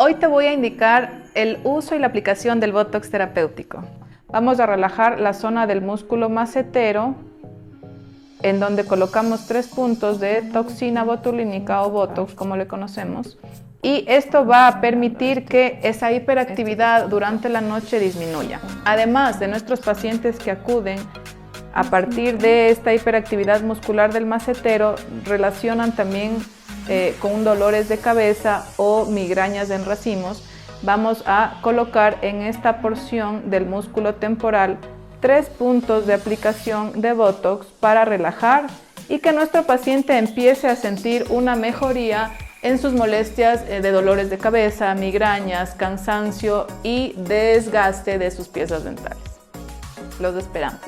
Hoy te voy a indicar el uso y la aplicación del Botox terapéutico. Vamos a relajar la zona del músculo macetero, en donde colocamos 3 puntos de toxina botulínica o Botox, como le conocemos, y esto va a permitir que esa hiperactividad durante la noche disminuya. Además de nuestros pacientes que acuden a partir de esta hiperactividad muscular del macetero, relacionan también con dolores de cabeza o migrañas en racimos. Vamos a colocar en esta porción del músculo temporal 3 puntos de aplicación de Botox para relajar y que nuestro paciente empiece a sentir una mejoría en sus molestias de dolores de cabeza, migrañas, cansancio y desgaste de sus piezas dentales. Los esperamos.